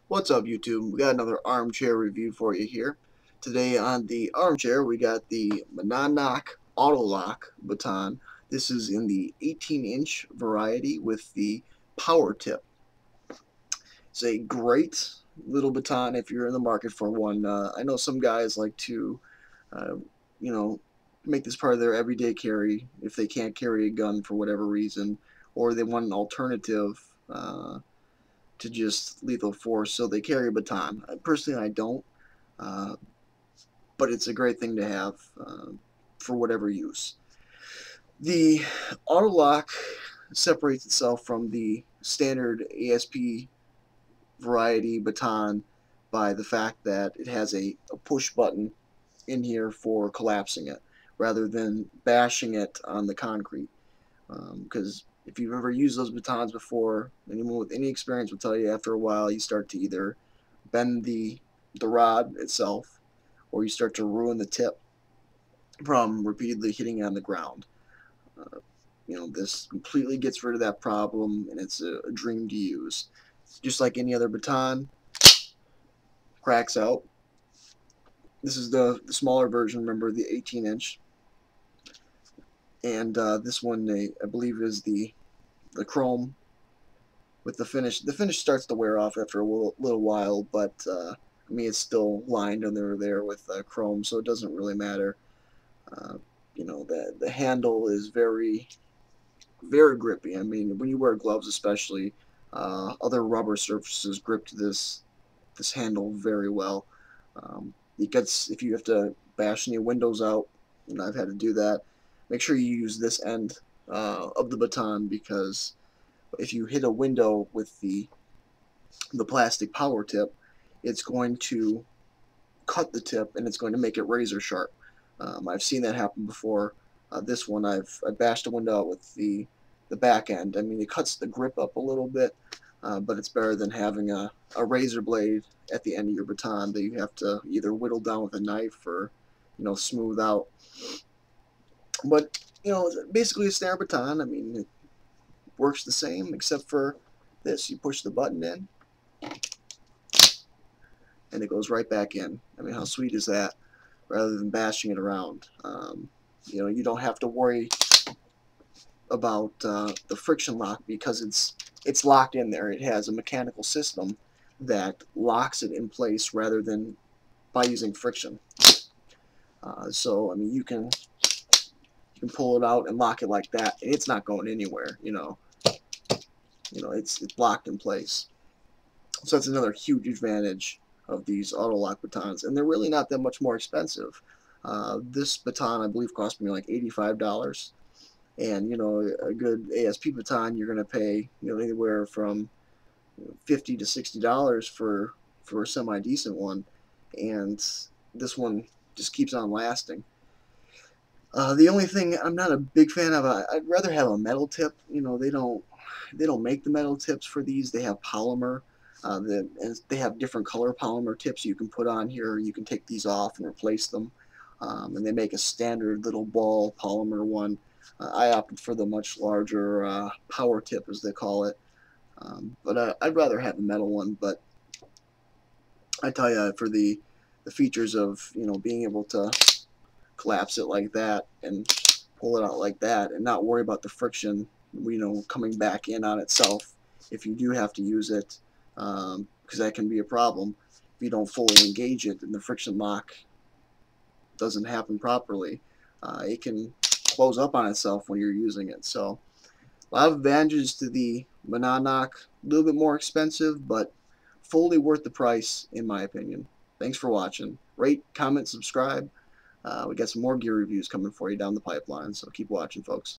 What's up, YouTube? We got another armchair review for you here. Today on the armchair, we got the Monadnock Autolock Baton. This is in the 18-inch variety with the power tip. It's a great little baton if you're in the market for one. I know some guys like to, uh, you know, make this part of their everyday carry if they can't carry a gun for whatever reason, or they want an alternative to just lethal force, so they carry a baton. Personally, I don't, uh, but it's a great thing to have for whatever use. The auto lock separates itself from the standard ASP variety baton by the fact that it has a push button in here for collapsing it rather than bashing it on the concrete. Because if you've ever used those batons before, anyone with any experience will tell you after a while you start to either bend the rod itself or you start to ruin the tip from repeatedly hitting it on the ground. Uh, this completely gets rid of that problem, and it's a dream to use. Just like any other baton, cracks out. This is the smaller version, remember, the 18-inch. And this one, I believe, is the chrome with the finish. The finish starts to wear off after a little while, but I mean, it's still lined under there with chrome, so it doesn't really matter. Uh, the handle is very, very grippy. I mean, when you wear gloves, especially, other rubber surfaces grip this handle very well. It gets, if you have to bash any windows out, and I've had to do that, make sure you use this end of the baton, because if you hit a window with the plastic power tip, it's going to cut the tip and it's going to make it razor sharp. I've seen that happen before. This one, I bashed a window out with the back end. I mean, it cuts the grip up a little bit, but it's better than having a razor blade at the end of your baton that you have to either whittle down with a knife or smooth out. But basically a standard baton. I mean, it works the same except for this. You push the button in and it goes right back in. I mean, how sweet is that? Rather than bashing it around. You don't have to worry about the friction lock, because it's locked in there. It has a mechanical system that locks it in place rather than by using friction. So I mean, you can pull it out and lock it like that, and it's not going anywhere. It's locked in place. So that's another huge advantage of these auto lock batons, and they're really not that much more expensive. This baton, I believe, cost me like $85, and a good ASP baton you're going to pay anywhere from $50 to $60 for a semi decent one, and this one just keeps on lasting. The only thing I'm not a big fan of, I'd rather have a metal tip. They don't make the metal tips for these. They have polymer. And they have different color polymer tips you can put on here. You can take these off and replace them. And they make a standard little ball polymer one. I opted for the much larger power tip, as they call it. But I'd rather have a metal one. But I tell you, for the features of being able to collapse it like that and pull it out like that and not worry about the friction coming back in on itself if you do have to use it, because that can be a problem if you don't fully engage it and the friction lock doesn't happen properly. It can close up on itself when you're using it. So a lot of advantages to the Monadnock. A little bit more expensive, but fully worth the price in my opinion. Thanks for watching. Rate, comment, subscribe. We got some more gear reviews coming for you down the pipeline, so keep watching, folks.